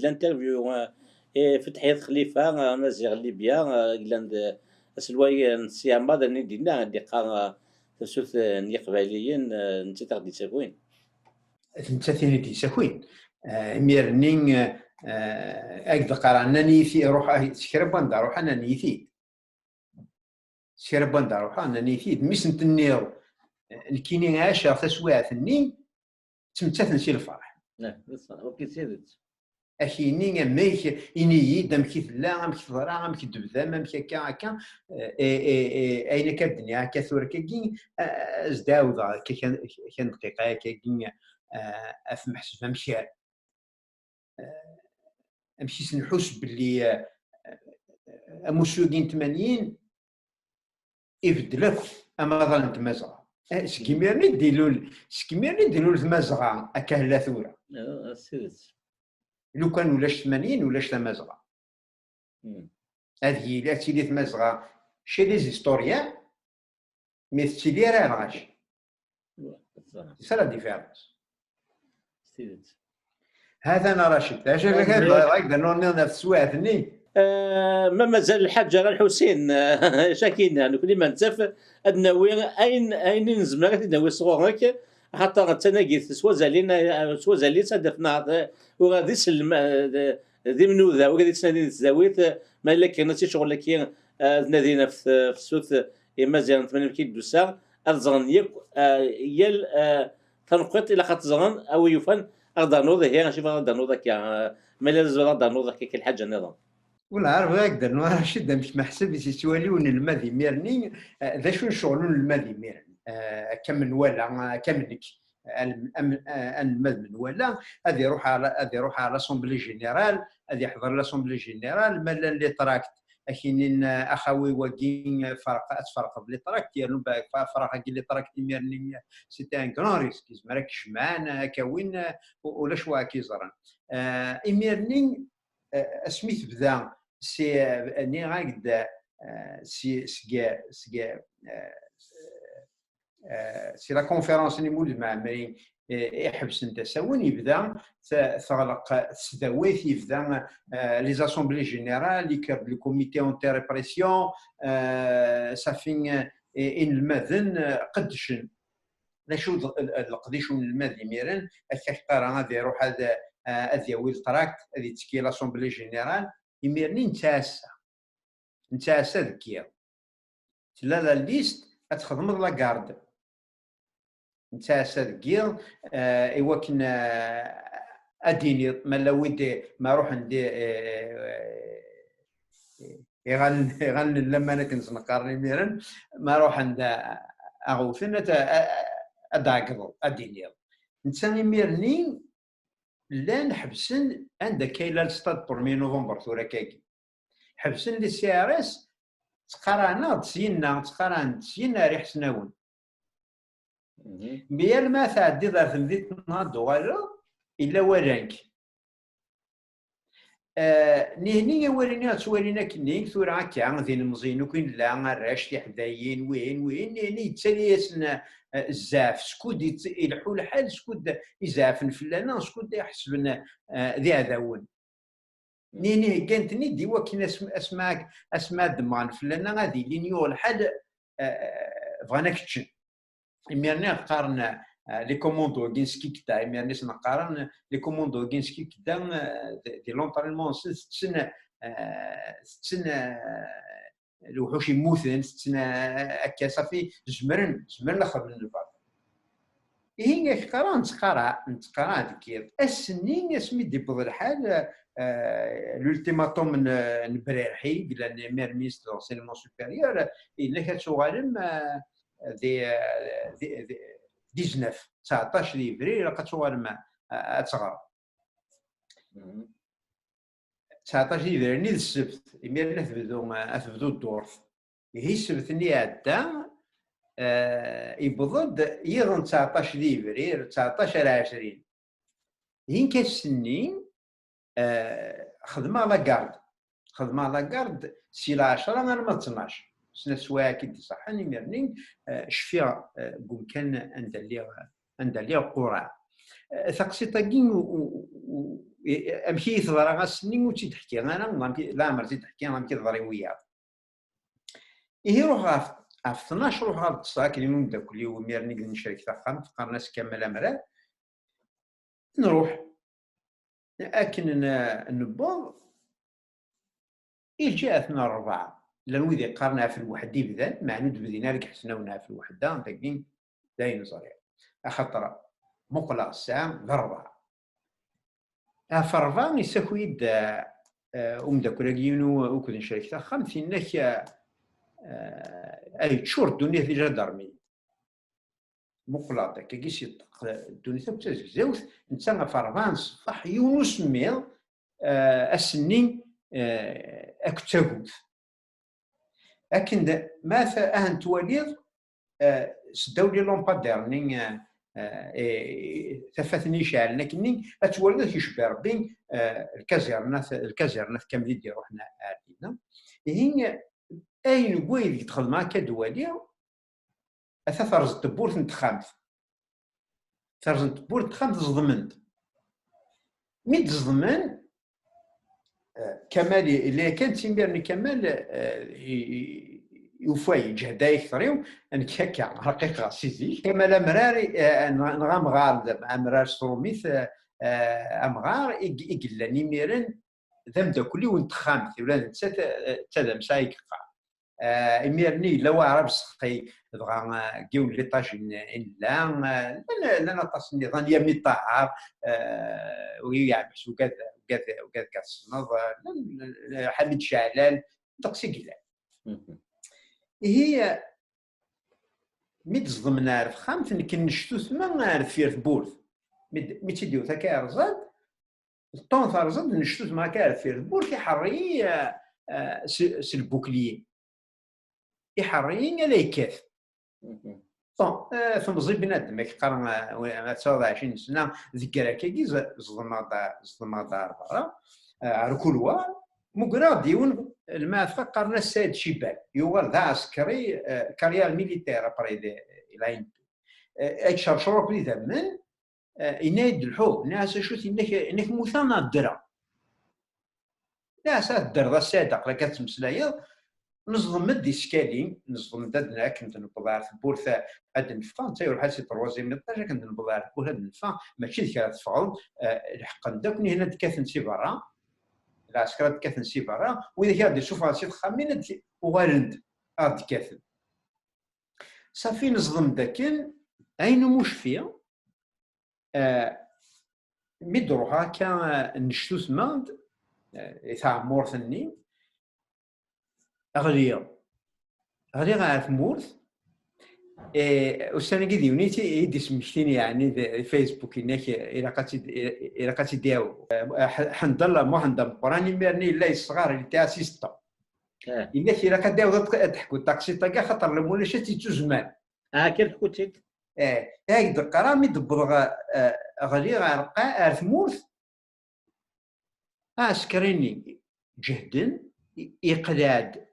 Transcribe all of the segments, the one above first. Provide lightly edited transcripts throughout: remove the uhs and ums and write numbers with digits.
الانترفيو في تحية خليفة نازي ليبيا قلاند أسلواي نسياما ذا ندينا ديقا تسوث ني قباليين نتا تغدي تساكوين. تمثالين ديساكوين ميرنين أقد قرانا نيثي روح سكربان روح أنا نيثي سكربان روح أنا نيثي ميسنت النيرو الكيني عاشا تسواعث الني تمثال نسي الفرح. نعم اوكي سيدت. أكيني ميك إني دم كي لا أم كي ضرا أم كي دبذا أم كي هكا أين كدنيا كثور كي زداوضا كان دقيقة كي أفهم حسب مشيار أمشي سنحوس باللي أموسوقين 80 يبدلك أما ظن تمازغة سكيميرني ديلول تمازغة أكهلا ثورة سيدت. لو كان ولاش 80 ولاش تمازغة هذه لا تيلي تمازغة شي لي زيستوريان مي تيلي راه الغاش سي لا ديفيرونس سيدت. هذا انا راشد اش هكذا نورنا في سواعثني ما مازال الحاج راه الحسين شاكين يعني كل ما نتف النوي اين نزمر نوي صغورك خاطر تناقي سوا زالين صدفنا وغادي سلم ذي منوذا وغادي تنادي الزاويت ما الا كان شي شغل كي نادينا في السوث مازال 80 كي دوسا الزغن يال تنقط الى خاطر زغن او يفن اردانوض هي نشوف اردانوض كيا ما لازم اردانوض كي الحاجه النظام ولا عارف هكذا راشد مش محسب يسواليون الماضي ميرني ذا شو نشغلون الماضي ميرني كم من ولا كملك المذ من ولا هذه يروح على لاسومبلي جينيرال هذه يحضر لاسومبلي جينيرال مالا اللي تراكت اكينين اخوي وكين فرق بلي تراكت ديالو فرق اللي تراكت ميرني سيتي ان كرون ريسك مراك شمان كوين ولا شوا كيزران ميرني سميت بدا سي ني غاكدا سي لا كونفيرونس اللي مول المعمري يحبس انت ساون يبدا تغلق تسداويت يبدا لي زاسومبلي جينيرال يكرب لي كوميتي اونتي ريبريسيون صافين ان المذن قدشن لا شو القديش من المذن ميرن الكثر غادي يروح هذا يويل تراكت هذه تسكي لاسومبلي جينيرال يميرني نتاسا ذكيه لا لا ليست تخدم لا كارد نتاسا ذكيه ايوا كنا اديني مالا ودي ما روح ندي يغن لما انا كنت نقارني ميرن ما روح عند اغوثن اداكض اديني نتساني ميرني لا نحبسن عندك كاين الستاد بورمي نوفمبر ثورا كاكي حبسن لي سي ار اس تقرانا تسينا ريح سناون ميال ما تعدي دار تمديت نهار ولا الا ورانك نهني ورينا تورينا كنين ثورا هكا ذين المزين وكاين لا الراش حدايين وين نهني تساليسنا الزاف سكود يلحو الحال سكود يزافن فلانا سكود يحسبنا ذي عذاون نيني كانت ندي وكاين اسماء دمان فلانا غادي لينيو الحال بغانا كتشن ميرني قارن لي كوموندو كينسكي كدا ميرني نقارن لي كوموندو كينسكي كدا دي لونطرينمون ستسن الوحوش يموتن ستسن هكا صافي زمرن الاخر من البعض هي قرا نتقرا ديك السنين اسمي ديبض الحال لولتيماتوم نبريرحي بلا ميرنيست لونسينمون سوبيريور الا كتغالم دي 19 فبراير كتغالم اتغرب 19 فبراير نيت السبت ميرنا تبدو الدور هي السبت اللي عدا يبضد يظن 19 فبراير 19 20 هين كالسنين خدمة لاكارد سي لا 10 غير ما 12 سنة سوايع كي صحاني ميرنين شفيا قوم كان عند اللي قرع ثقسيطاكين امشي يثضر غاسني وتي تحكي انا لا مرتي تحكي انا كيضري وياه يروح في 12 روح غا الصاك اللي مداكلي وميرني نشارك تاعهم تلقى الناس كامله مراه نروح لكن نبوض جاءتنا الربعه لان ويدي قارنا في الوحده بذا معنود بدينا لك حسنا في الوحده داكين داين صريح خاطر مقلع الساعه ضربه فرفان يسكويد داكولاكينو وكل نشارك تاعهم فينك اي تشور الدنيا في جدرمي مقلع داك كيس الدنيا تزوث نتا فرفان صفح يونس ميل السنين اكتبوت لكن ماذا اهن تواليض سداولي لومبادير ثفتني شعل لكني اتولد يشبه ربي الكازيرنات كاملين ديال روحنا عارفين هي اين قويل يدخل معك دوالي اثا ثرز الدبور نتخامت ثرز الدبور تخامت صدمنت مي تزضمن كمال اللي كان تيميرني كمال يوفاي جهدا يكثريو ان كاكا رقيقه سيزي كمال امراري نغام غارد امرار سروميث امغار يقلاني ميرن ذم داكلي ونتخامت ولا نسات تذم سايق اميرني لو عرب سقي بغا كيون ليطاج لا لا تص نظام يمي طاعه ويعبس وكذا وكذا كتصنف حميد شعلان تقسي كلا هي متزضم نعرف خامت نكن نشتو ثما نعرف فير بورث مي تيديو تا كارزاد الطون ثارزاد نشتو ثما كارف فير بورث يحري البوكليي يحرين لا يكاف بون ثم زي بنادم كيقرا 29 سنه ذكرها كي زلمه دار برا ركولوا مقرا ديون المافا قرنا السيد شيبان يوال ذا عسكري كارير ميليتير ابري لاين اكشر شروط لي ذمن ينايد الحب ناس شوت انك مثنى الدرا ناس الدر ذا السيد قرا كتمسلايا نظلم مدي سكالين نظلم دادنا كنت نبضع في بورثا هاد النفا نتا يروح سي تروازيام نطاجا كنت نبضع في بورثا هاد النفا ماشي ذيك تفعل الحق داكني هنا دكاثن سي برا العسكر دكاثن سي برا واذا كان تشوف راسي خامين وغالند دكاثن صافي نظلم داكن عينو مش فيا ميدروح هكا نشتو ثما تاع مورثني غاليه عارف مورث وسنه قدي ونيتي يدي سمشتيني يعني فيسبوك انك الى قاتي دياو حمد الله مو عندهم قراني ميرني لا الصغار اللي تاع سيستا انك الى قداو تحكوا التاكسي طاقه خاطر المولا شتي تزمان كي حكوتي هاك دقرا مي دبر غالي عرقا عارف مورث عسكريني جهدن يقلاد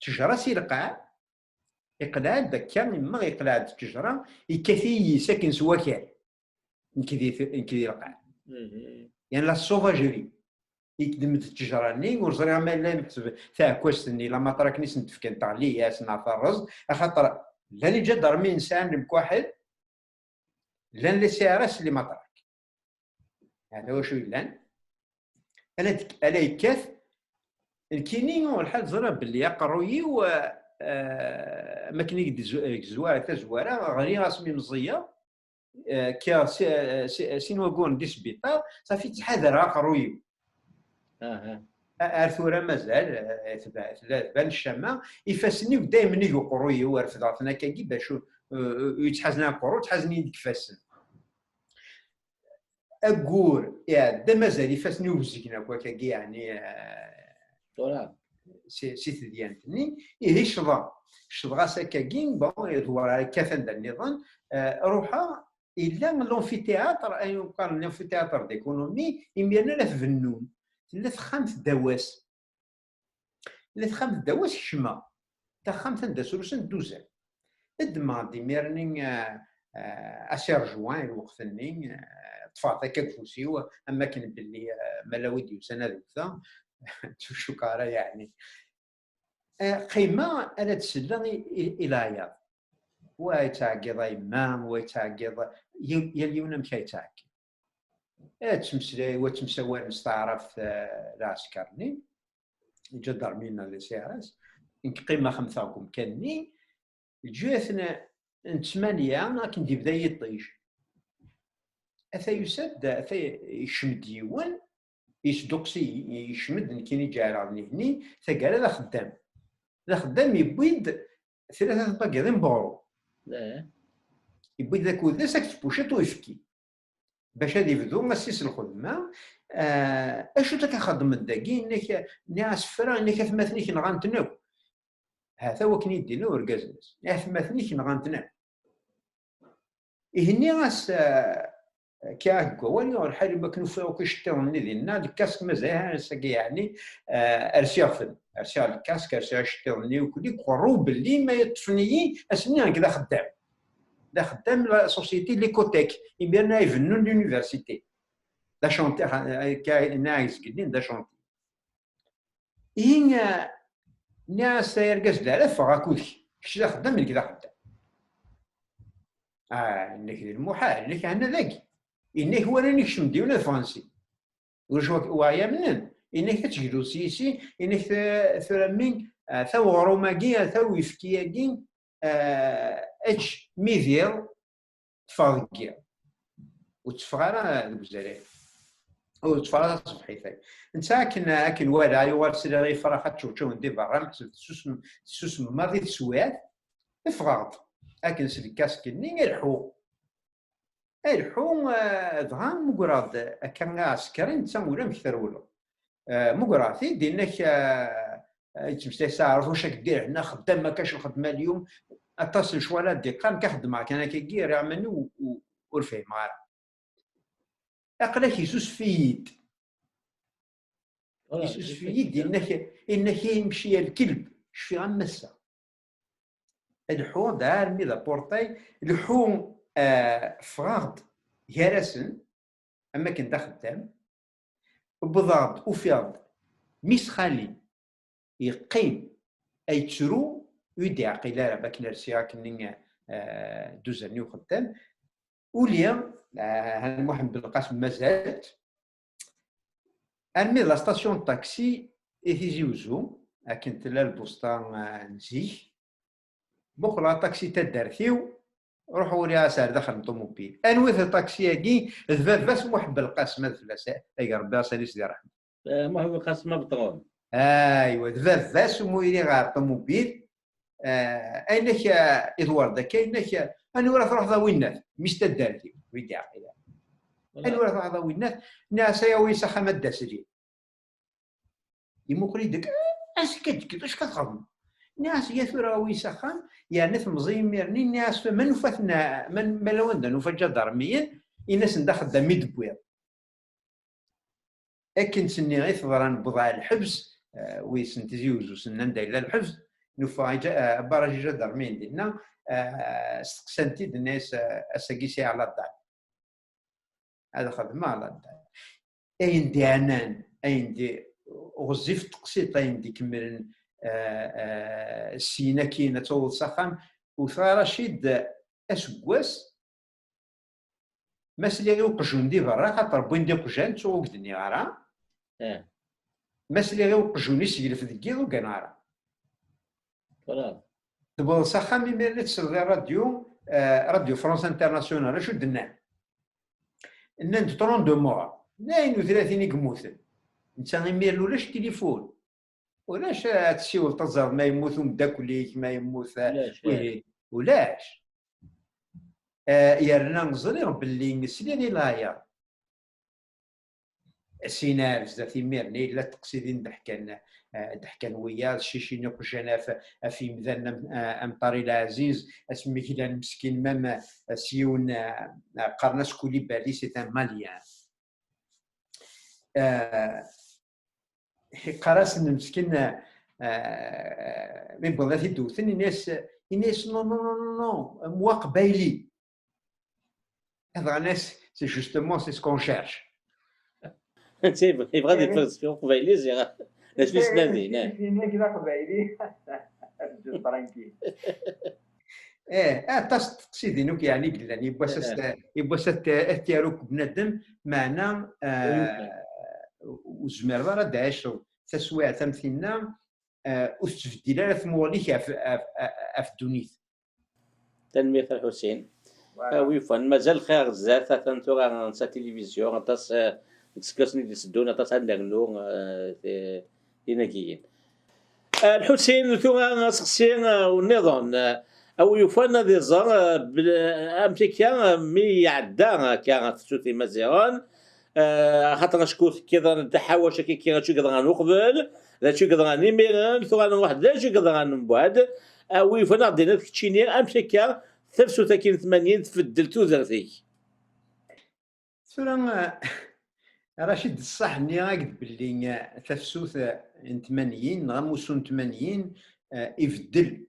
تجرى سيلقاع يقلع داك ما يقلع التجرة يكفي ساكن سواكال نكذي القاع يعني لا سوفاجري يكدم التجرة ني ورزري ما لا نكتب تاع كوستني لما تراكني سنتفكن تاع لي ياس نعرف الرز خاطر لاني جا درمي انسان بكواحد لان لي سيارس اللي ما تراك هذا واش لان انا يكاف الكيني والحال زرا باللي يقروي و ما كاين يدي زواره تزواره غير راسمي مزيه كي سينوغون دي سبيطار صافي تحذر قروي ارثوره مازال بان الشمع يفاسني ودائما يقول قروي ورفضاتنا كي باش يتحزنا قرو تحزني يدك فاسن اقول يا دا مازال يفاسني وزكنا كواكا يعني سيت ديالتني هي الشضغه ساكاكين بون يدور كافن النظام روحها الا لونفيتياتر اي كان لونفيتياتر ديكونومي يميرنا لا فنون لا خمس دواس حشمه تا خمسه داسولوس دوزان الدماغ دي ميرني اسير جوان الوقت النين طفات هكاك فوسيو اما كان باللي مالا ودي وسنه ذوكا الشكاره يعني قيمه انا تسلى الى عياط ويتعقض يمام ويتعقض يليونا مشى يتعقض تمسلاي وتمسوى نستعرف العسكرني الجدرمينا اللي سيارس إنك قيمة خمسة كاني جاثنا ثمانية كندي بدا يطيش أثا يسد أثا يشمد يوان يسدوكسي يشمد كيني جاري هني ثقال هذا خدام يبويد ثلاثة باكيضين بورو يبويد ذاك وذا ساك تبوشات ويفكي باش هادي يبدو مسيس الخدمة اشو تاك خدم الداكي انك ناس فرا انك ثماثنيك نغانتنو هذا هو كني يدينا ورقازنس ثماثنيك نغانتنو يهني غاس كاكو ولي الحال ما كانوا فيها كيشتروني ديالنا الكاسك مازال يعني ارسيافن ارسيا الكاسك ارسيا شتروني وكلي قرو باللي ما يطفنيين اسني هكذا خدام لا خدام لا سوسيتي ليكوتيك يبينا يفنوا لونيفرسيتي دا شونتي نايس قدين دا شونتي ناس يرقص دارا فغاكوش كش دا خدام من كذا خدام انك المحال انك عندنا ذاك انك هو راني كشم ديونا فرنسي واش وايا منن انك تجدو سيسي انك ثرمين ثو غروماكي ثو يفكياكي اتش ميدير تفاضكيا وتفغانا الجزائر او تفغانا صبحيتك انت كن والا يوال سيري غير فرحه تشوف ندير برا محسب سوس ماضي تسوات افغاط اكن سلي كاسكني الحو دغا مقراد كان عسكري انت ولا مكثرولو مقراثي دينك تمشي ساعه واش كدير هنا خدام ما كاش الخدمه اليوم اتصل شوالا دقه كنخدم كان كيغير يعملني ورفيه معاه اقلاك يسوس فيد يسوس فيد انك يمشي الكلب شفي غمسه الحو دار ميدا بورتاي الحو فغاض يارسن اما كنت خدام بضاد وفيض ميس خالي يقيم اي تشرو يدي عقيله باك نرسيها كني دوزني وخدام وليا هاني محمد بالقاسم مازالت ارمي لا ستاسيون طاكسي يجي وزو كنت لا البوسطان نزيح بوكلا طاكسي تدارثيو روح وريها سار داخل الطوموبيل انوث الطاكسي كي ذباباس محمد بالقاسم هذا فلاس اي ربي صلي سيدي رحمه محمد بالقاسم بطرون ايوا ذباباس ومويري غير الطوموبيل اينك ادوار كاينك انا ورا تروح ضوينات مش تدارثيو ويدي عقيله انا ورا تروح ضوينات ناس يا ويسا خمد داسري يموكري دك اش كتكي اش كتخدم ناس يثرا ويسخن يعني ثمزي ميرني ناس من فتنا من ملوندا وفجا درميا الناس ندخل ميد بويض اكن سني غير ثضران بضع الحبس ويسنتزيوز وسنن دايلا الحبس نفاجا باراجي درمين ديالنا استقسنتي الناس اساكيسي على الدار هذا خدمه على الدار اين دي عنان اين دي وظيفه تقسيط اين دي كمرن السينا كاينه تولد سخام وثار رشيد اسكواس مسلي غير وقجون دي برا خاطر بوين دي قجان توقدني غارا مسلي غير وقجوني سيلف دكي وكان غارا فوالا دبل سخام ميرني تسرد راديو فرنسا انترناسيونال شو دنا ان 32 موا 32 يموتن انت غير لولاش تليفون ولاش تسيول تزر ما يموت مداك ليك ما يموت ولاش يرنا نزريغ باللي نسلي لايا سينا بزاف يميرني لا تقصيدين ضحكان ويا الشيشين وقجانا في مذن امطاري العزيز اسمي كي مسكين مام سيون قرناس كولي بالي سي ان ماليان قراس مسكين من بغات يدوثن الناس نو موا قبايلي هذا ناس سي جوستومون سي سكون شيرش. انت يبغى يتفلسف في قبيلي زي اش في سنادي فينا كذا قبايلي رجل ترانكيل. سيدي نوك يعني قلنا يبغى تياروك بنادم معنا وزمر راه داعش تسويع تمثيلنا وتفديل على ثموليك في الدنيا. تنمية الحسين ويفن مازال خير بزاف تنتو نسا تلفزيون تاس تسكسني تسدونا تاس عندنا تيناكيين الحسين ثم سقسين والنظام او يفن ذي زر امتيكا مي عدا كان تسوتي مزيران خاطر شكوت كذا نتحاوش كي شو قدر نقبل لا شو قدر نيميرن ثم واحد لا شو قدر من بعد او يفن عندنا كتشيني امتيكا 83 تفدل توزرتي سورة رشيد الصح ني راكد باللي تفسوث 80 غموسون 80 يفدل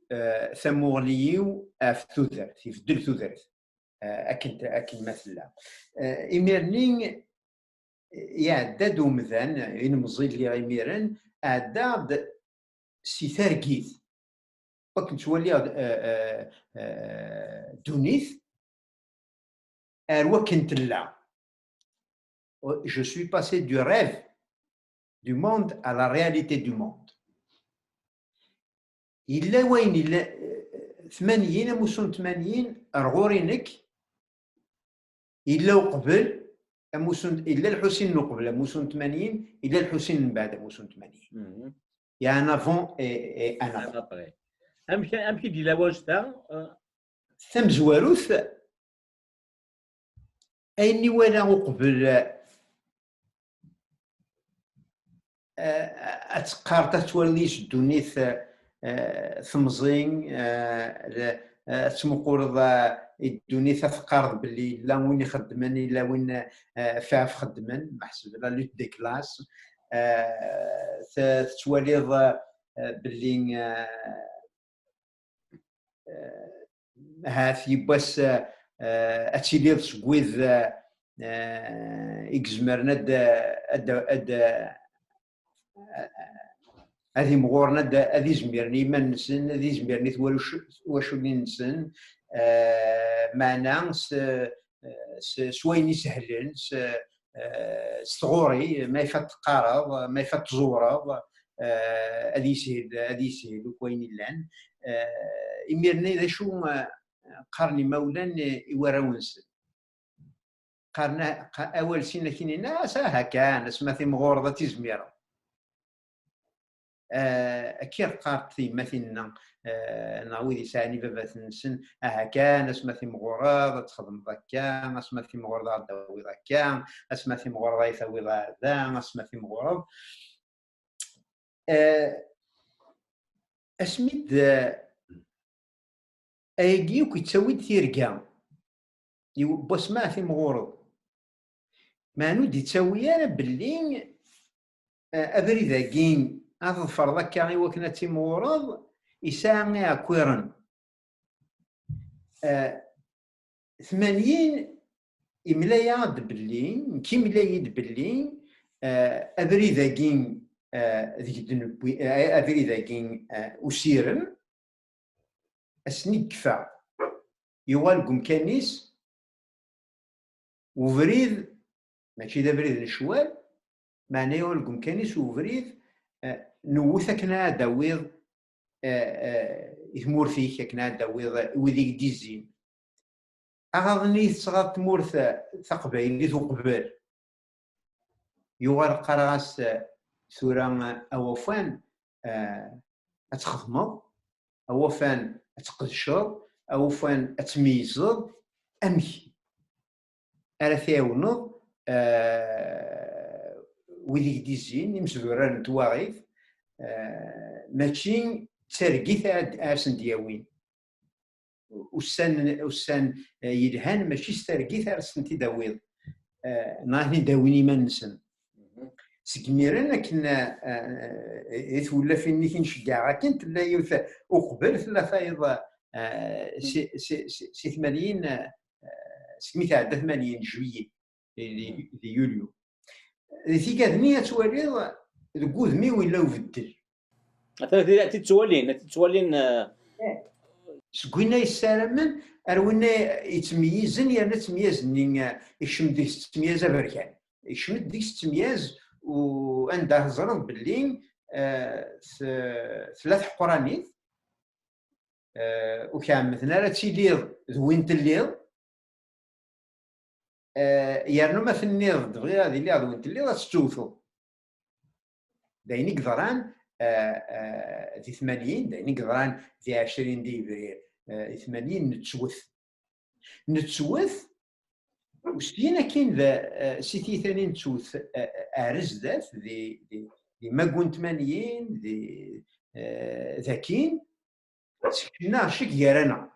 ثموغليو في ثوثرت يفدل ثوثرت اكن مثلا إميرنين يعداد ومذان ينمزيد لي غيميرن عداد سي ثاركيث وكنت تولي دونيث وكنت لا. Je suis passé du rêve du monde à la réalité du monde. إلا وين إلا 80 موسم 80 رغورينك إلا وقبل موسم إلا الحسين نقبل موسم 80 إلا الحسين من بعد موسم 80. يا ان افون اي ان ابري. امشي دي لا واجتا ثم زواروث أيني ولا قبل أتقارت توليش دونيث ثمزين تمقورض الدونيث تقارض باللي لا وين يخدمن لا وين فاف خدمن محسب لا لوت دي كلاس توليض باللي هاث يبس اتشيليض سكويذ إكزمرنا هذه مغورنا هذه زميرني ما نسن هذه زميرني واش اللي نسن معنا سويني سهلن ستغوري ما يفات تقارض ما يفات تزورض هذه سهل وكوين لان إميرني ذا شو قارني مولان يوراونسن قارنا اول سنه كاينين ساها كان اسمها مغورضه تزميره كي قارت مثلا نعاود يساني بابا نسن كان اسمها مغورضه تخدم ذاك اسمها مغورضه داوي ذاك اسمها مغورضه يسوي ذا اسمها مغورض اسميت ايجي وكيتسوي تيركا بس ما في مغورض ما نودي تسوي انا باللي ابري ذاكين اظفر ذاك يعني وكنا تيمغورض يساعي كويرن 80 إملايات باللي كي ملايد باللي ابري ذاكين ابري ذاكين وسيرن اسنيكفا يوالكم كانيس وفريد ماشي دا بريد الشوال معناه يوالكم كانيس وفريد نوثك نا داويض يثمور فيك كنا داويض وذيك ديزين أغاضني تصغر تمورث ثقبيلي ذو قبل يوال قراص ثورة أوفان أتخدمض أوفان أتقدشض أوفان أتميزض أمشي أرى ثاونض وذيك ديزين يمسدوران تواغيث ماشي ترقيث أرسن دياوين وسان يلهان ماشي سترقيث أرسن تداويض ناهني داويني ما نسن سكميرنا كنا يتولى فيني كنشجع كنت لا يوث وقبل ثلاثة فايض سي 80 سميتها 80 جويي دي يوليو ذي كادني توالي دكوذ مي ولا وبدل مثلا تتوالين سكوينا يسالمن ارونا يتميزن يعني تميزني يشم ديك التمياز بركان يشمد ديك التمياز وعنده زرن باللي ثلاث حقرانيت وكان مثلا تيليض ذوينت الليض يرنو ما في النيض دغيا هذه اللي ذوينت الليض تستوثو دايني قدران ذي 80 دايني قدران ذي 20 ديفريل 80 نتسوث وستينا كاين ذا سيتي ثاني نتسوث ارز ذات ذي ما كون 80 ذي ذاكين سكنا شك يرانا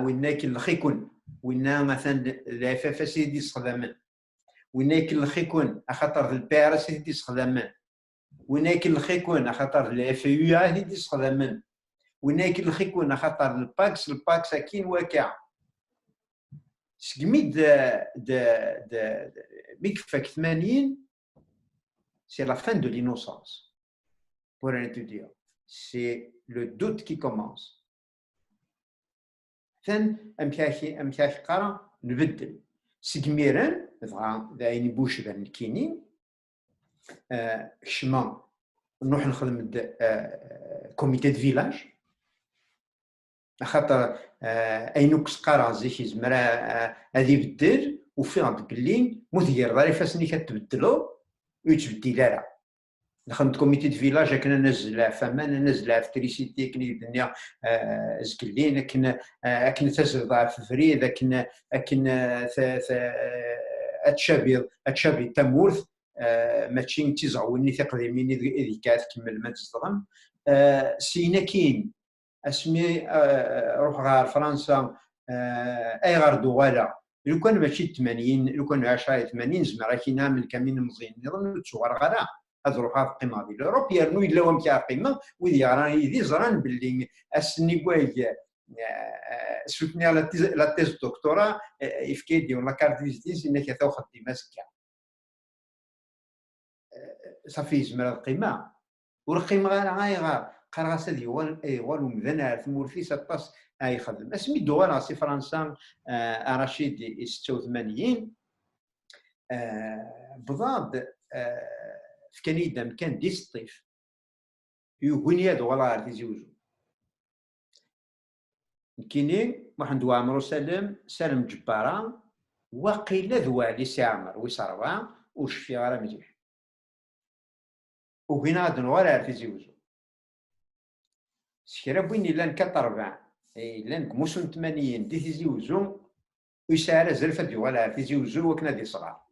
وين كاين الخيكون وين مثلا العفافه سيدي استخدامن وين كاين الخيكون اخاطر البيرا سيدي استخدامن وين كاين الخيكون خاطر الاف يو هذه تستخدم وين كاين الخيكون خاطر الباكس كاين واقع سكميد ميكفاك 80 سي لا فان دو لينوسونس pour rien te dire c'est le doute qui commence ثان امكاش قرا نبدل سكميران ذاين بوش ذا كينين كشما نروح نخدم كوميتي دو فيلاج خاطر اينوكس قرا زيك زمرا هذه بدل وفي عند بلين مدير ضاري فاسني كتبدلو ويتبدل لا دخلت كوميتي دو فيلاج كنا نزل فمان نزل الكتريسيتي كنا الدنيا زكلين كنا تزرع في فريد كنا اتشابي تمورث ماشي تيزعوني تقديميني ذيك تكمل ما تزرم سينا كاين اسمي روح غار فرنسا اي غار دوالا لو كان ماشي 80 لو كان 10 80 زعما كاينه من كامين مزيان نظن تصور غادا هاد روحها في القيمه ديال اوروب يرنو الا وهم كيعقيمه ويدي راني يدي زران باللي اسني كواي سوتني لا تيز دكتوراه يفكيدي ولا كارت فيزيتي انك تاخذ دي ماسكه صافي زمرا القيمه والقيمه غير قراصه ديال ايوال ومذنع ثمورثي 16 يخدم اسمي دوال راسي فرنسا رشيد 86 بضاد في كندا كان دي الصيف يغني دولا تيزوجو كاينين واحد عمرو سالم جباره وقيله ذوالي سي عمر ويصروا وشفي غير مليح وهنا غادي نورا تيزوجو سكرا بوين لان 4 لان كموسون 80 دي تيزوجو ويسال زلفه دولا تيزوجو وكنا دي صغار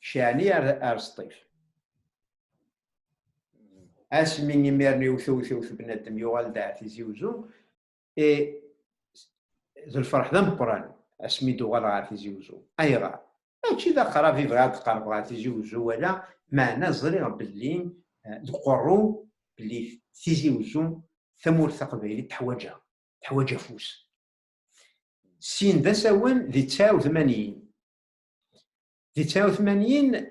شاني ارسطيف اسمي ميرني وثوث بنادم يوال داع تيزوجو اي ذو الفرح ذا مقران اسمي دوغال غار تيزوجو اي غار هادشي ذا قرا في بغات تقرب غار تيزوجو ولا معنا زريغ باللي تقرو باللي تيزوجو ثمور تقبيلي تحواجها فوس سين ذا سوان ذي 89 في 89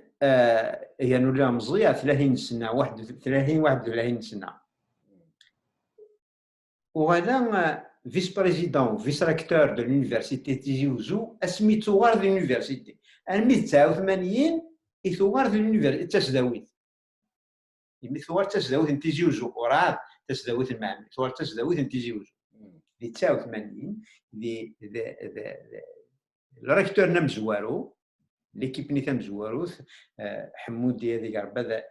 هي نولي مزية 30 سنة 31 سنة وغادا فيس بريزيدون فيس ريكتور دو لونيفرسيتي تيجي وزو اسمي ثوار دو لونيفرسيتي المي 89 ثوار دو لونيفرسيتي تسداويت يمي ثوار تسداويت تيجي وزو وراه تسداويت المعمل ثوار تسداويت تيجي وزو في 89 الريكتور نمزوارو ليكيب نيثام زواروث حمودي هذيك ربما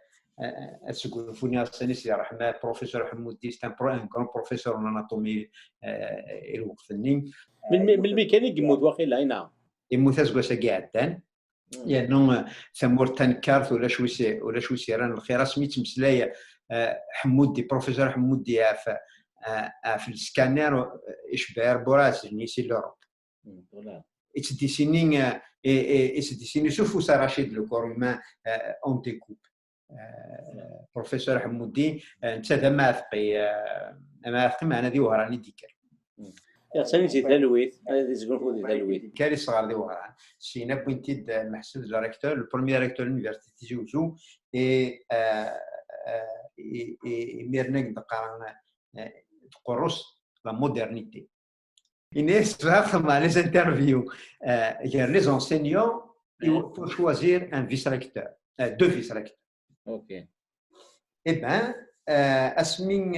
اسكو فوني سانيس يا رحمه بروفيسور حمودي ستان ان كون بروفيسور اناتومي الوقتني من الميكانيك يموت واقيلا هنا يموت اسكو ساكاعدان يعني ثمور تنكارث ولا شوي سيران الخير سميت مسلايه حمودي بروفيسور حمودي في السكانير اشبار براس نيسي لوروب يتديسيني شوفوا سا رشيد لو كور هيومان اون ديكوب بروفيسور حمودي انت ماثقي معنا ذي وهراني ديكر ثاني تي تلويث هذه تقول في تلويث كاري صغار دي وغران سينا بوينتيد محسوب لا ريكتور لو بروميير ريكتور لونيفرسيتي تيزي وزو اي ميرنك دقا تقرص لا مودرنيتي Inès va les interviews. Les enseignants, il faut choisir un vice-recteur, deux vice-recteurs. اوكي Eh bien, Asming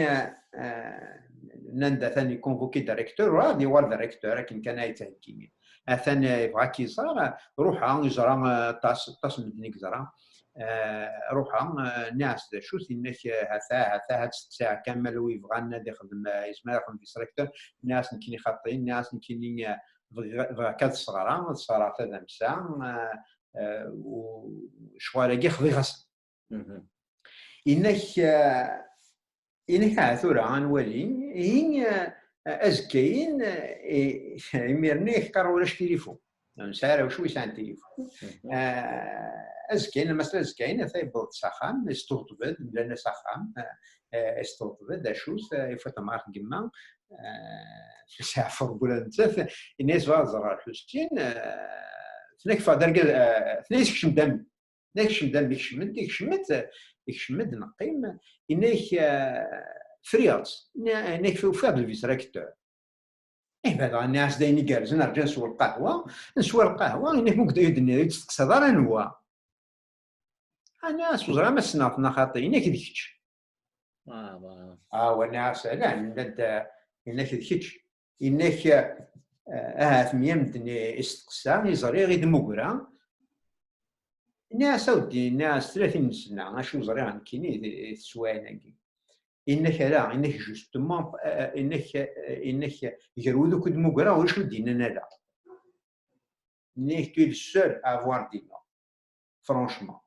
Nanda ثاني convoqué directeur, وغادي هو الديريكتور لكن كان يتهكيني. ثاني يبغى كيزرع روحها يزرع طاس مدني كزرع روحها ناس شو انك هذا هاد الساعه كامل ويبغى نادي يخدم يسمى يخدم فيسريكتور ناس كاين خاطين ناس كاين بغا كاد الصغار هذا مسا وشغال خذي غسل انك عثورة غنولي هي ازكاين يميرني يحقر ولاش تليفون مسارة وشوي سان تليفون ازكاين مثلا ازكاين ثايبوض ساخام استوطبد لنا ساخام استوطبد اشوس يفوت معاك كما ساعة فرقولا نتاف الناس غازر الحسين ثناك فادر ثناك كشم دم ناكشم دم يكشمد نقيم انك فرياس انك فاد الفيس ريكتور بعد الناس دايني جالس نرجع نسوى القهوه انك ممكن يدني تسقسى دار نوا الناس وزرا ما سناتنا خاطي انك ديكش والناس لا انك ديكش انك ثميمدني استقسى يزري غير دموكرا الناس ودي الناس 30 سنه شو زريان كيني السوانكي انك لا انك جوستومون انك يرودو كد موغرا واش دينا لا انك تو سول افوار دينا فرانشمون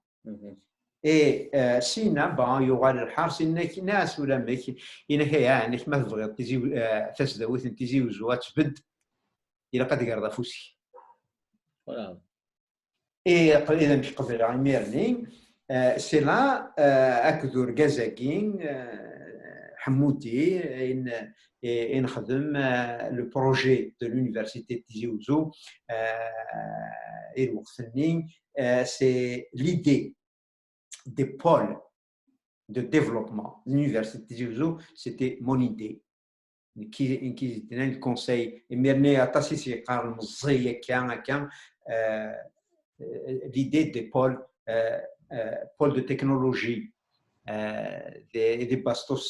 اي سينا با يغال الحرس انك ناس ولا ماك انك انك ما تبغي تيزي تسداوت تيزي وزوات تبد الى قد يقرض فوسي إذا مش قبل عميرني سي لا أكثر جازاكين حمودي إن خدم لو بروجي دو لونيفرسيتي تيزي وزو الوقتني سي ليدي دي بول دو ديفلوبمون لونيفرسيتي تيزي وزو سيتي مون إيدي كي دنا الكونساي ميرني أتاسيسي قارن مزية كان l'idée des pôles de technologie, des bastos,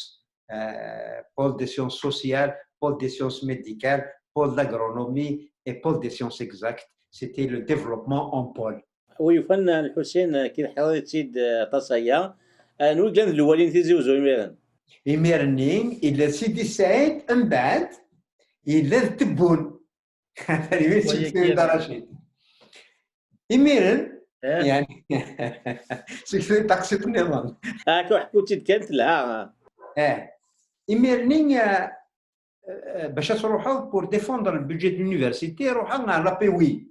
pôles de sciences sociales, pôles de sciences médicales, pôles d'agronomie et pôles de sciences exactes. C'était le développement en pôle. Oui, فن الحسين كي حضرتي تصايا نقول كان الوالين تيزي وزو يميرن يميرنين إلا سيدي سعيد من بعد إلا تبون إميرن يعني سيكون تقصد النظام هاكا حكوتي كانت لها إميرنين باش تروحوا بور ديفوندر البودجي دو لونيفرسيتي روحوا على لا بي وي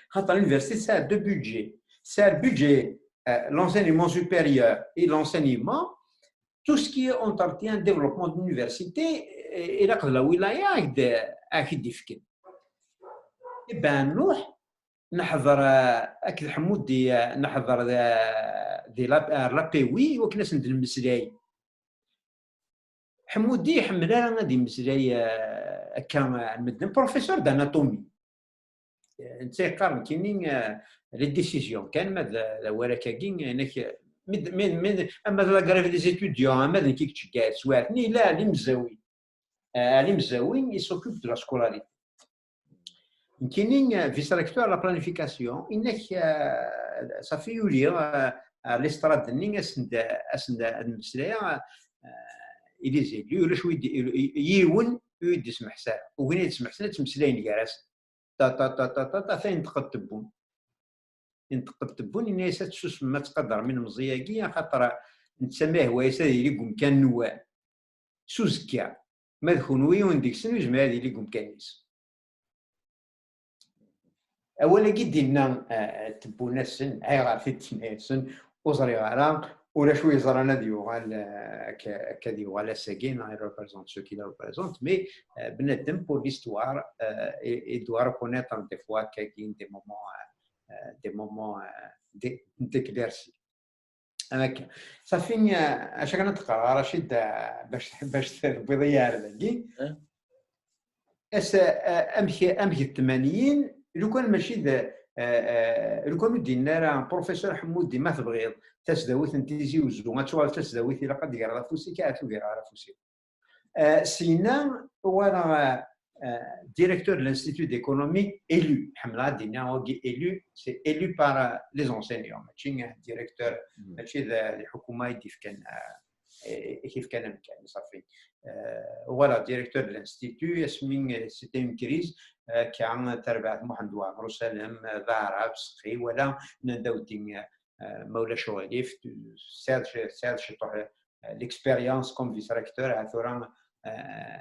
خاطر لونيفرسيتي سا دو بودجي سا البودجي l'enseignement supérieur et l'enseignement tout ce qui entretient le développement de l'université et la ولاية أكيد يفكر يبان نروح نحضر اكل حمودي نحضر دي لابيوي وكنا سند المسلاي حمودي حملا غادي مسلاي كان مدن بروفيسور داناتومي انت قارن كاينين لي ديسيزيون كان ماذا ولا كاين انك من اما لا غريف دي زيتوديون اما كي تشكا سواتني لا لي مزاوي يسوكوب دو لا سكولاريتي كاينين فيس ريكتور لا بلانيفيكاسيون انك صافي يولي ليستراد ني اسند المسلايا الي زيدي ولا شويه يون يدي سمح ساعه وين يسمح سنه تمسلاين كراس تا تا تا تا تا فين تقطبون ان يسات ما تقدر من مزياكي خاطر نتسماه هو يساد لكم كان نواه سوزكا ما دخونوي ونديك سنو جمع هذه لكم كانيس اولا كي دينا تبونا السن عيغار في التناسن وزري غرام ولا شوي زرانا ديوغال كديوغال الساكين ريبريزونت سو كي ريبريزونت مي بنادم بور ليستوار اي دوا ريكونيتر دي فوا كاين دي مومون ديكليرسي هكا صافي اش كنتقرا رشيد باش تربي ضيار داكي اس امشي الثمانين لو كان ماشي لو كانوا دينا راه بروفيسور حمود ديما تبغيض تسداويت نتيزي وزو غاتشوال تسداويت الا قد يقرا فوسي كاعتو يقرا فوسي سينا وانا directeur de l'Institut d'économie élu. Hamla dina ogi élu, c'est élu par les enseignants. ماشي directeur ماشي الحكومة كيف كان مكان صافي. Voilà directeur de l'Institut اسمين c'était une crise كان تربع محمد وعمر وسلم ضارب سقي ولا نداوتين مولا شواليف ساد شطح l'expérience comme vice-recteur à Thoran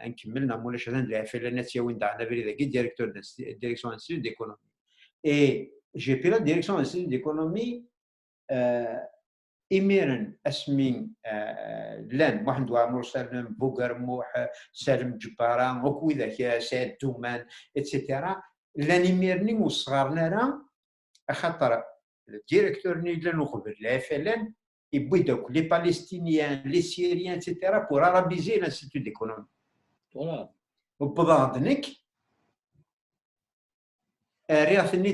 نكملنا مولاش هذا العفاله الناس وين دعنا بري ذاك ديريكتور ديريكسيون انستيتوت ديكونومي اي جي بي لا ديريكسيون انستيتوت ديكونومي اميرن اسمين لان محمد وعمر سالم بوغرموح سالم جباران وكوي ذاك سعد دومان اتسيتيرا لان اميرني وصغارنا راه خاطر الديريكتور ني لانو قبل العفاله يبغي دوك لي بالستينيان لي سيريان اتسيتيرا بور ارابيزي لانستيتوت ديكونومي فوالا وبضادنك رياثني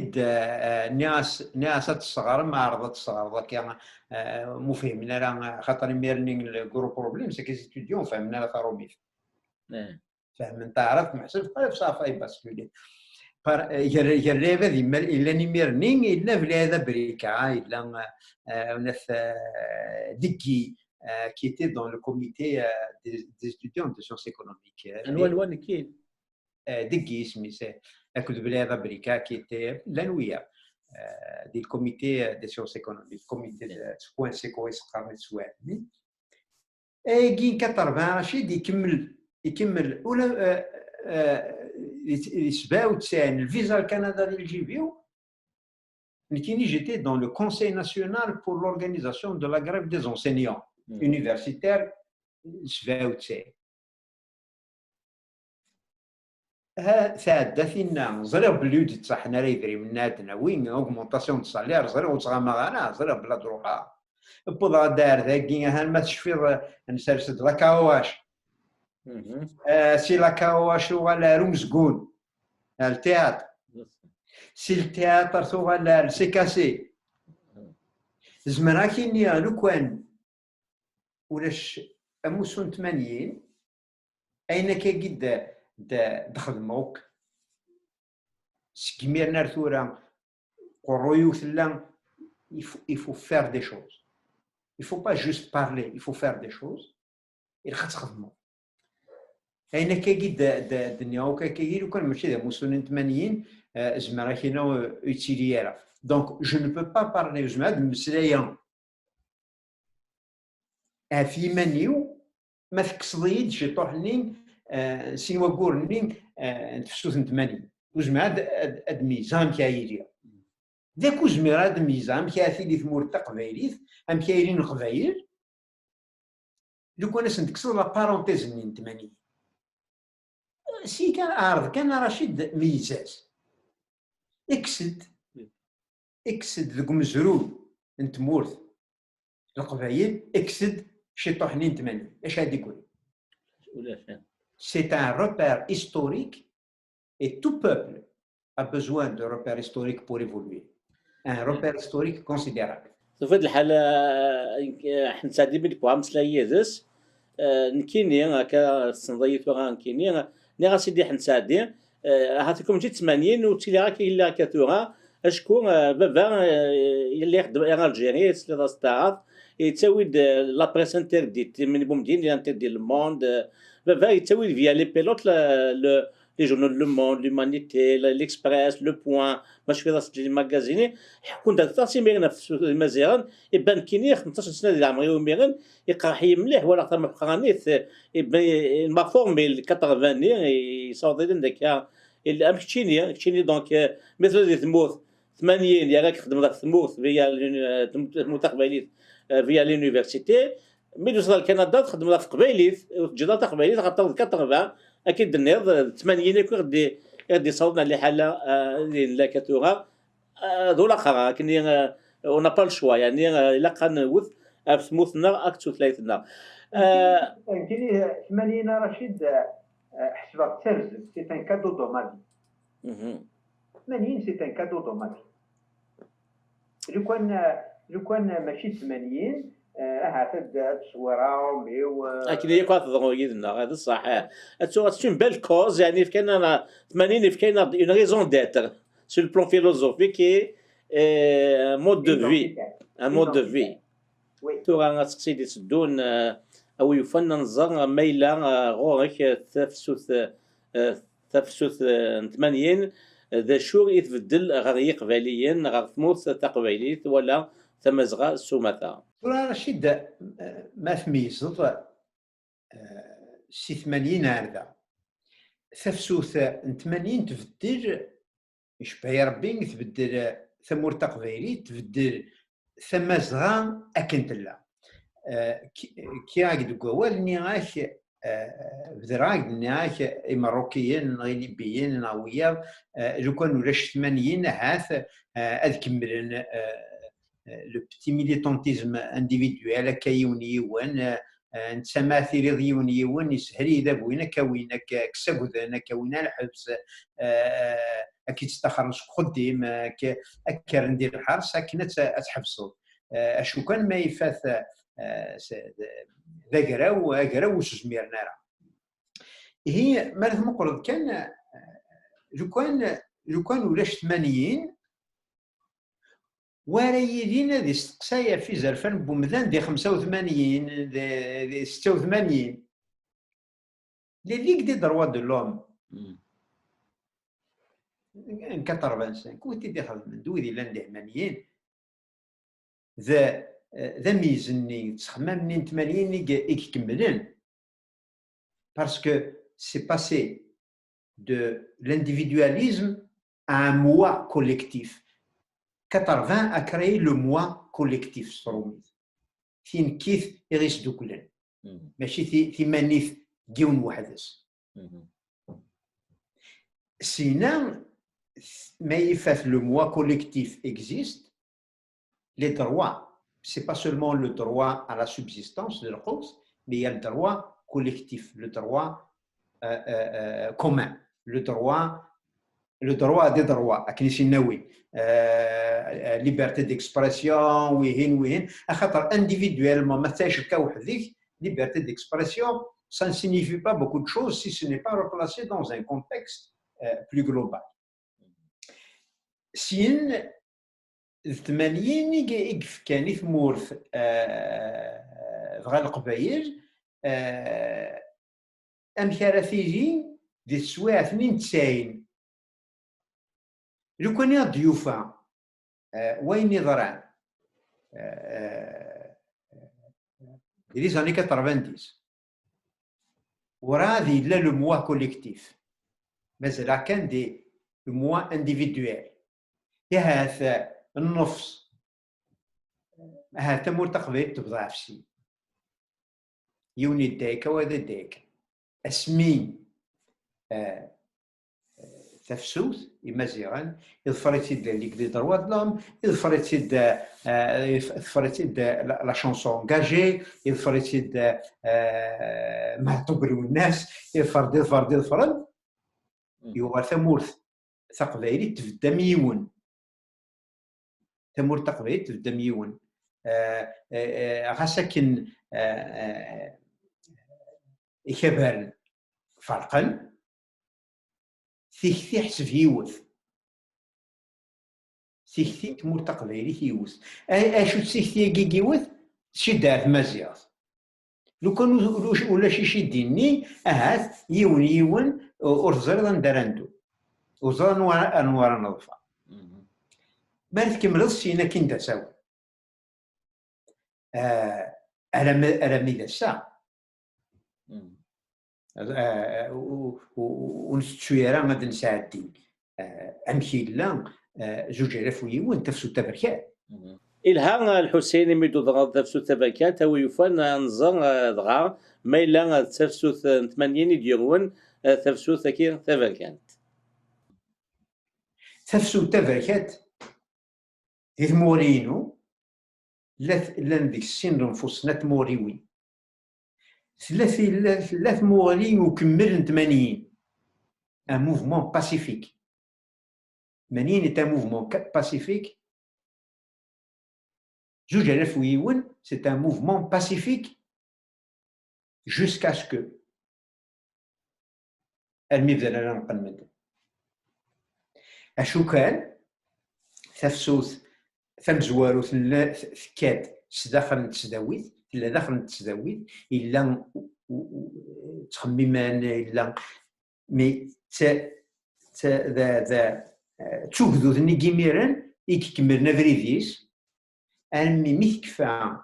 ناس الصغار ما عرضت الصغار ذاك مفهمنا راه خاطر ميرنين الجروب بروبليم سي كي ستوديون فهمنا لا تاروميف فهم تعرف محسب في صافي باسكولي يريبا ديما الا نيميرنين الا في هذا بريكا الا ناس ديكي qui était dans le comité des étudiants de sciences économiques. الوان كاين ديكي سميتو كتب لي هذا بريكا qui était l'anouia du comité des sciences économiques comité de point sécurité قرن سواني كاين 80 رشيد يكمل ولا 97 الفيزا لكندا ديال الجيبيو كيني جيتي dans le conseil national pour l'organisation de la grève des enseignants universitaires 97 تعدى فينا زرير بليود تصحنا راه يدري من عندنا وين اوغمونطاسيون الصالير زرير وتغمى غانا زرير بلا دروها بوضا دار ذاكي هان ما تشفي نسرسد لاكاواش سي لاكاواش ولا رومزكون التياتر سي التياتر ولا سي كاسي زمرا كيني لو كان ولاش اموسون 80 اين كيقد دخدموك سكميرنا ثورا قرويو ثلا il faut faire des choses il faut pas juste parler il faut faire des choses خاص تخدموا اين كيقد الدنيا وكاكي لو كان ماشي دا موسون 80 زعما كاينه يوتيلييرا دونك جو نو بو با بارلي زعما هاد المسلايه في منيو ما تكسضيد شي طوحني سينوا كورني نتفسوث 80 وزعما هاد الميزان كايريا داك وزمير هاد الميزان كافي لي ثمور تقبايليت ام كايرين القبايل لو كان نتكسر لا بارونتيز من 80 سي كان عارض كان رشيد ميزاز اكسد ذوك مزرود نتمورث القبايل اكسد شي طحنين 80 اش هادي يقول c'est un repère historique et tout peuple a besoin de repères historiques pour évoluer un repère historique considérable في هذه الحالة حنا سعدي بلي بوها مسلاية دس نكيني هكا سنضيف وغا نكيني ني غا سيدي حنا سعدي هاتكم جيت 80 وتيلي غا كاين لا كاتوغا اشكون بابا اللي يخدم غا الجيري سلي راس تاعها يتساوي لا بريس انترديت من بومدين اللي انتردي الموند بابا يتساوي فيا لي بيلوت لي جورنال لو موند لومانيتي ليكسبريس لو بوين باش في راس الماغازيني كنت تصي ميغنا في المزيران يبان كيني 15 سنه ديال عمري وميغن يقرا حي مليح ولا اكثر من قرانيت ما فورمي 80 يصاوب داك الامشيني دونك مثل دي ثموث 80 يا راك خدم في ثموث فيا ثموث قبيليت فيا لونيفرسيتي مي توصل لكندا تخدم في قبيليت وتجي قبيليت غتوصل 80 اكيد النهض 80 يكون غادي يصاوبنا لحاله لا كتوغا ذو الاخر لكن اون با الشوا يعني الا قنوث في ثموثنا اكتو ثلاثنا يمكن 80 رشيد حسبها ترز سي ان كادو دوماتيك 80 سي ان كادو دوماتيك لو كان ماشي 80 هاد التصويره ميو اكيد هي كانت يدنا هذا صح تشوف بالكوز يعني في كاين 80 في كاين اون ريزون داتر سو البلان فيلوزوفيك اي مود دو في ان مود دو في وي تو غنسقسي تسدون او يفنن نظر ميلا غورك تفسوث 80 ذا شو يتبدل غير قباليا غير ثموث تقبيليت ولا تمزغه سومثا رشيد ما تميزض سي 80 هذا ثفسوث 80 تبدل يشبه ربي تبدل ثمور تقبيلي تبدل ثمزغه اكنتلا كي راك قوال ني غاك بدراك ني غاك مروكيين ليبيين ناويا لو كان ولاش 80 هاث اذكملن لو بتي ميليتونتيزم انديفيدوال كيوني وان نتسمى ثيري يوني وان يسهري ذا بوينا كوينا كساكوذانا كوينا الحبس اكيد تستخرج خديم اكر ندير الحرس اكنا تحبسوا اشو كان ما يفاث ذا قراو وسجميرنا هي مالت مقرض كان لو كان ولاش 80 ورا يدينا ذي استقسايا في زرفان بومدان دي 85 دي 86 ليك دي دروا دو لوم 85 كنت دي خدم دوي لان دي 80 ذا ميزني تخممني 80 يكملن باسكو سي باسي دو l'individualisme à un moi collectif. 80 a créé le moi collectif ستروميت فين كيف يغيس دوكلن ماشي ثمانيث جيون وحدس سينا ما يفاث le moi collectif existe les droits c'est pas seulement le droit à la subsistance de l'Europe mais il y a le droit collectif le droit commun le droit des droits اكنيسي ناوي liberté d'expression وين خاطر individuellement ما تاش كوحدك liberté d'expression ça ne signifie pas beaucoup de choses si ce n'est pas replacé dans un contexte plus global سين 80 كان ثمورث فغا القبايل امثال تيجي دي السوايع 92 لو كان ضيوفا وين يضرع دي زاني 90 ورادي لا لو موا كوليكتيف مازال كان دي لو موا انديفيدوال يا النفس تمور تقبيل تبضع في شي يوني دايكا وهذا دايكا اسمين تفسوس مزيان يظفرت ليك دي دروا دلهم يظفرت لا شونسون انجاجي يظفرت ما تقولوا الناس يظفر يوغا ثمورث تقبيلي تبدا ميون ثمور تقبيلي تبدا ميون غاساكن إخبار فرقا ثيختي حسب هيوث ثيختي تمور تقبيلي هيوث اشو ثيختي كيكيوث شدات مزيان لو كان ولا شي شديني اهات يون ورزر ندرندو وزر انوار نظفه بارت كملت سينا كي ندساو أرمي ذا الساعة ونستشويرا غادي نساعدين أمشي لا 2000 ويون تفسو تبركات. إلها الحسين ميدو ضغط تفسو تبكات أو يفان نظر ضغا ما إلا تفسو 80 ديون تفسو ثكي تبكات. تفسو تبركات إذ مورينو لان ديك السن نفوسنا تموريوين ثلاث مورين وكمل 80 un mouvement pacifique. Manine est un mouvement pacifique. 2000 c'est un mouvement pacifique jusqu'à ce que المبذل انا نقلمد اشو كان تفسوس ثم زوارو ثكات سداخل تسداويت الا داخل تسداويت الا تخميمان الا مي ذا تشوفذو ذني كيميران يكملنا فريديس انمي ميكفا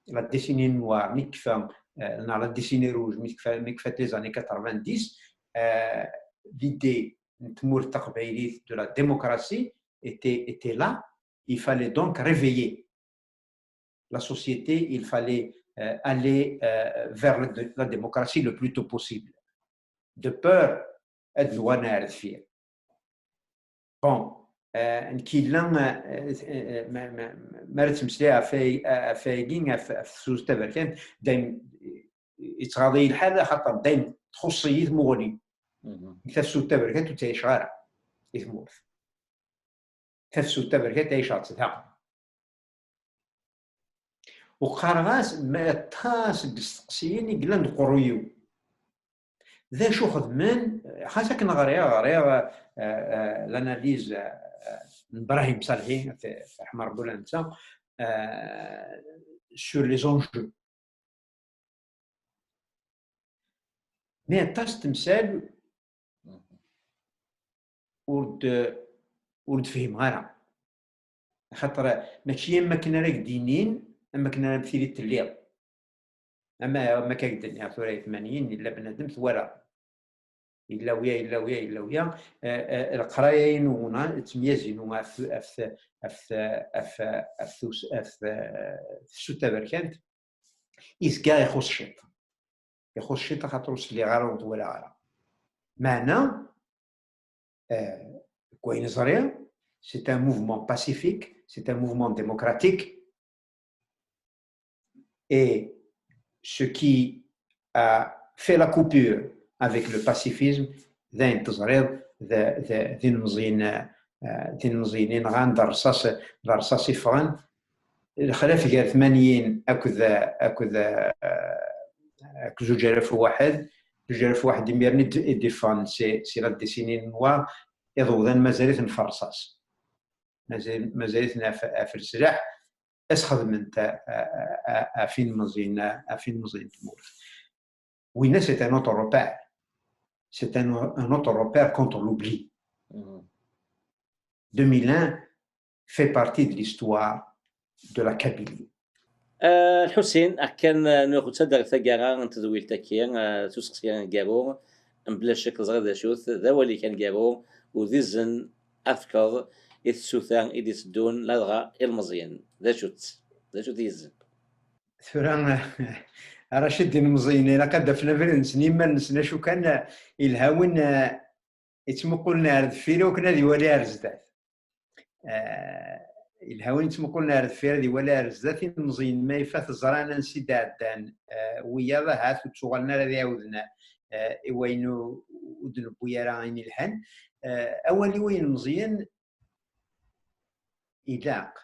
لا ديسيني نوار ميكفا لا ديسيني روج ميكفا لي زاني 90 l'idée de la démocratie était là. Il fallait donc réveiller la société, il fallait aller vers la démocratie le plus tôt possible. De peur de l'ouana al-fir. Bon, qui l'un مارس مسلي فايقين في سوز تبركان دايم يتغاضي الحال خاطر دايم تخصيت مغني تفسو التبركات وتعيش غارة يثمور تفسو التبركات تعيش عطتها وقارغاس ما تاس بستقسيين يقلن قرويو ذا شو خدمان خاصة كنا غريا الاناليز ابراهيم صالحي في حمار بولانسا sur les enjeux. مي تاس تمثال ورد فهم غيرها خاطر ماشي اما كنا راك دينين اما كنا مثيري تليض اما كاكدني ثورة 80 الا بنادم ثوره الا ويا القرايه ينونا تميازينو في السوتا بركانت إسكا يخص الشيط خاطر وصل لي غارة ولا غارة معنا كوين صغير. C'est un mouvement pacifique, c'est un mouvement démocratique et ce qui a fait la coupure avec le pacifisme ذين تصغير ذين مزينين غان درصاص يفغن الخلاف قال 80 أكذا 2001 يميرني ديفان سي لا ديسيني نوار يضوضن مازالت نفرصاص مازالت في السلاح اسخذ من افين مزين تمور وين c'est un autre repère c'est un autre repère contre l'oubli. 2001 fait partie de l'histoire de la Kabylie. الحسين كان ناخذ صدر ثقارا تزويل تكيان تسقسيان جارو بلا شك صغير ذا شوث ذا ولي كان جارو وذيزن أفكار السوثان إديسدون لدغا المزيان ذا شوت يزن ثوران رشد المزيان إلا قد دفنا فرنس نيما نسنا شو كان الهاون يتمو قلنا رد فيري وكنا ذي ولا رزدات الهاون يتمو قلنا رد فيري ولا رزدات المزيان ما يفات زرانا نسيد عدان ويا ذهات وتشغلنا ذي عودنا وينو ودن بويا عيني الحن أولي وين مزيان إلاق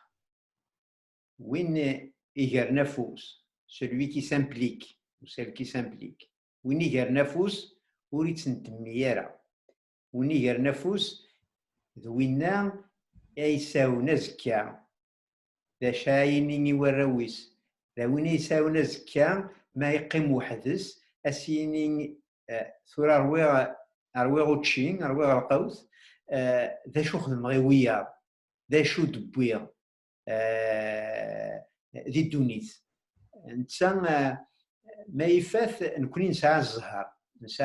وين يجر نفوس celui qui s'implique ou celle qui s'implique وين يجر نفوس وريت سنتميارا وين يجر نفوس ذوينا يساونا زكا ذا شايني وراويس ذا وين يساونا زكا ما يقيم وحدث أسيني ثورة أروي غوتشين أروي القوس ذا شو خدم غيويا ذا شو دبويا ذي الدونيس نتسان ما يفاث نكوني نسعى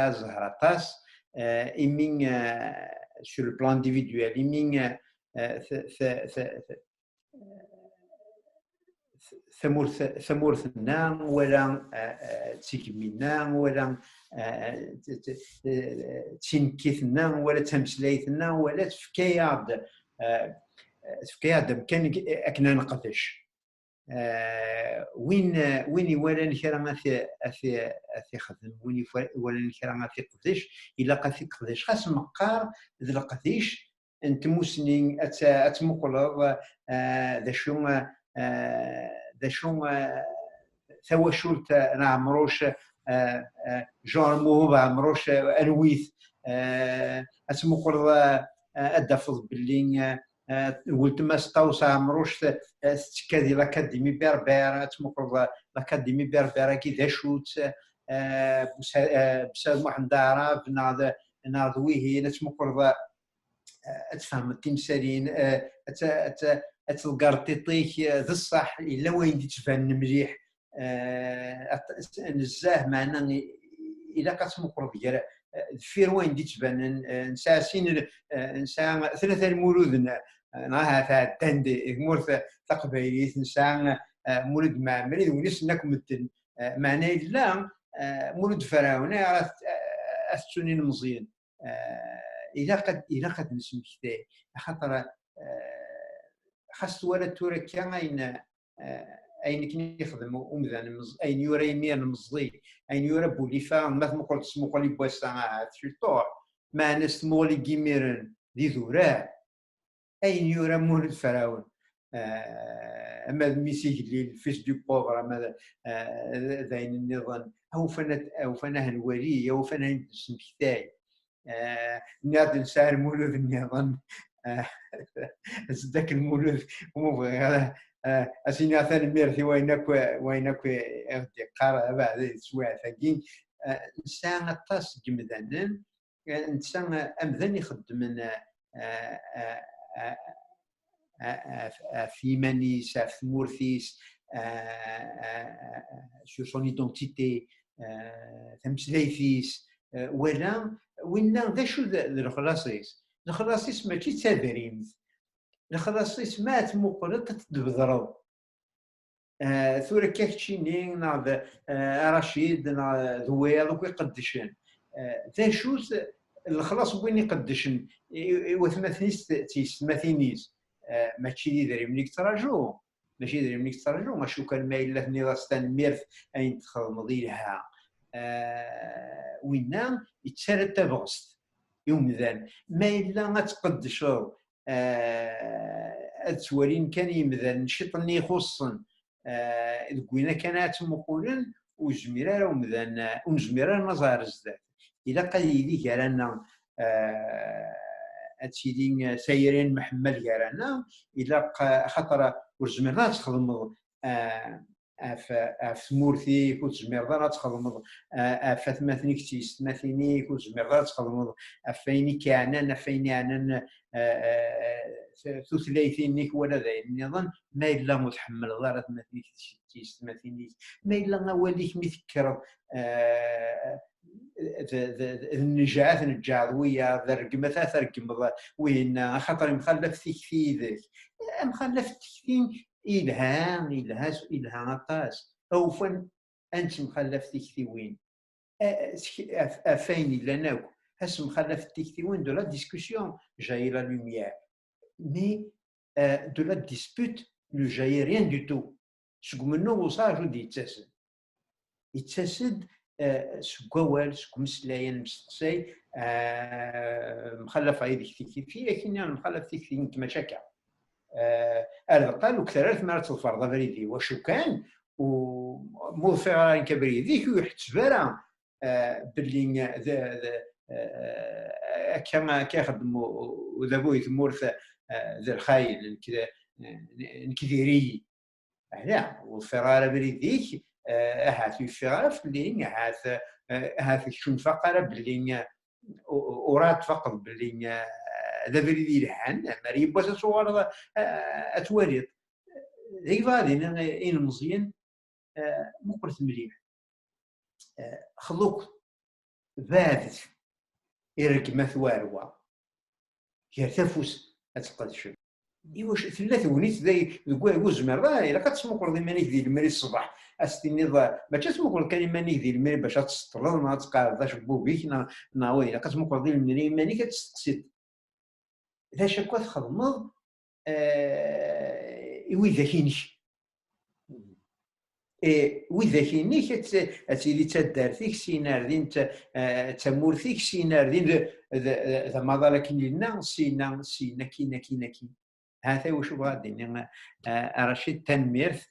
الزهر طاس إمين sur le plan individuel إمين ثمورثنا ولا تيكمينا ولا تينكيثنا ولا تمسلايثنا ولا تفكياد مكان اكنا نقدش وين يولى كرا اثي خدم وين يولى كرا اثي قدش الا قاثي قدش خاص مقار ذا القديش انت موسنين اتمقلض ذا شو ثوشولت نعمروش جون موهوب عمروش انويث اتمقلض ادفض باللي قلت ما ستوصى عمروش تكادي لاكاديمي بربر تمقرض لاكاديمي بربر كي ذا شوت بسال محمد عرب ناض ويه تمقرض تفهم التمثالين تلقارطيطيك ذا الصح الا وين تبان مليح نزاه معنا الا كتمقرض ديال فير وين تبان نساسين نسا ثلاثه المولود ناها تعدندي مورث تقبيليت نسا مولد معمري ونسناك مدن معناه لا مولد فرعون السنين مزيان اذا قد نسمي كتاب خاطر خاص ولا توركا اين كني يخدم ومذان اين يورا يمير مزي اين يورا بوليفا ما تمقل تسمقل لي بواسا في الطور ما ناس مولي كيميرن دي ذورا اين يورا مولد فرعون اما ميسيك اللي الفيس دو بوفر اما ذاين النظام او فنا هنوري او فنا نسمي كتاب نادي نسال مولود النظام ذاك المولود ومبغي اسينا ثاني ميرثي وينك قارة بعد سواع ثقين انسان الطاس جمدان انسان امذن يخدم في مانيس في مورثيس سو سون ايدونتيتي تمسلايثيس ولا وين ذا شو الخلاصيس ماشي تادريم الخلاصيس مات مقرط تدبضرو ثورة كاكتشيني ناض رشيد ناض ذويا دوك يقدشن ذا شو الخلاص وين يقدشن وثماثنيس تيسماثينيس ماشي دي دري منك تراجو ماشي دري منك تراجو ماشو كان ما الا ثني راستان ميرث اين تدخل مضيلها وين يتسرد تبغست يوم ذان ما الا ما تقدشو اتوالين كان يمذن نشيطني يخصن الكوينه كانت مقولن وجميره ومذن ومجميره نظهر الزداد الا قال لي كرانا اتشيدين سايرين محمد كرانا الا خاطر وجميره تخدم في مورثي كنت جميره تخدم في ثماثنيك تيستماثيني كنت جميره تخدم فيني كعنان فيني عنان ثلاثينيك ولا ذا النظام ما إلا متحمل غير تيستماثيني ما إلا وليك مذكر النجاة نجاوية ذا رقمة ثرقم وين خاطر مخلف تكفي ذاك مخلف تكفي إلها طاس أو فن أنت مخلف تكفي وين أفين لنا هس مخلف تكفي وين دو لا ديسكوسيون جاي لا لوميير mais de la dispute ne jaillit rien du tout. Ce que nous وصاجو دي يتسد سكوال سكمسلاين مستقسي مخلف عيدك في لكن انا مخلف فيك انت مشاكل قالوا كثرت مرات الفرض بريدي وشو كان وموفر كبريديك ويحتسبرا باللي كما كيخدموا وذابوي ثمورث ذا الخايل كذا نكثيري لا وفرارة بريديك هات الفرارة في اللين هات شون فقرة باللين ورات فقط باللين ذا بريدي لحن مريب بس صور أتولد ذي فادين إن مزيان مقرث مليح خلوق ذات إرك مثواروا يرتفس أتقدش واش ثلاث ونيت زي وزمر الا كتسموكر مانيك ديال المري الصباح استني ما تسموكر كان مانيك ديال المري باش تسطر ما تقعدش بوبيك ناوي الا كتسموكر ديال المري مانيك كتستقسي لا شكوى تخدمض وإذا كاينش وإذا كاينش تيلي تدارتيك سيناردين تمورتيك سيناردين زعما ولكن لنا سينا كاين هذا واش غادي رشيد تنميرث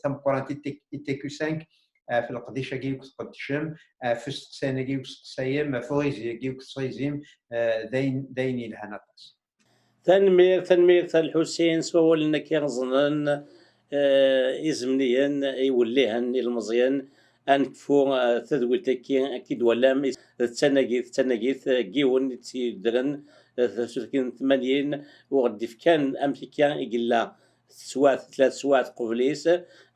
تمقرانتي تيكو 5 في القديشه كي قدشم في السنه كي قصايم فويزي كي قصايزيم داين الهناطاس تنمير الحسين سوا لنا كيغزنن إزمنيا يوليهن المزيان أنكفو تدويلتكي أكيد ولام تناقيت كيون تيدرن سكين 80 وغدي كان أمريكا يقلا ثلاث سوات قبليس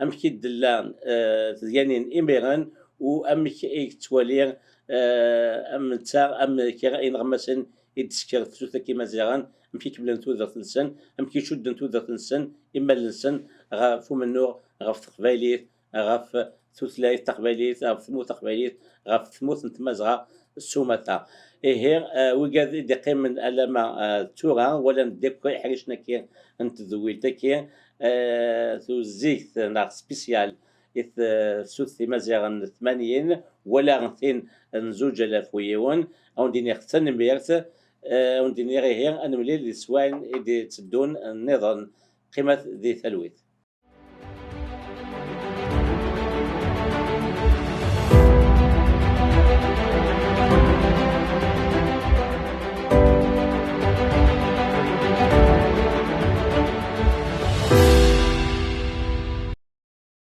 أمكي دلا ديانين إميران وأمكي توالي أمريكا إنغمسن يتسكر ثلاثة كيما زيغان أمكي كبلن توذر تنسن أمكي شدن توذر تنسن إما لنسن غاف منو غاف تقبايليت غاف ثلاث تقبايليت غاف ثموت تقبايليت غاف ثموت نتمازغا السومتا إيه وقاد دقي من ألما تورا ولا نديك حريشنا كي أنت ذويلتكي زيك ناق سبيسيال إث سوثي مزيغن 80 ولا غنثين نزوج آلاف ويون أو ديني اختن بيرت وندير غير أنا ملي سواين دي تدون النظام قيمة ذي ثلويث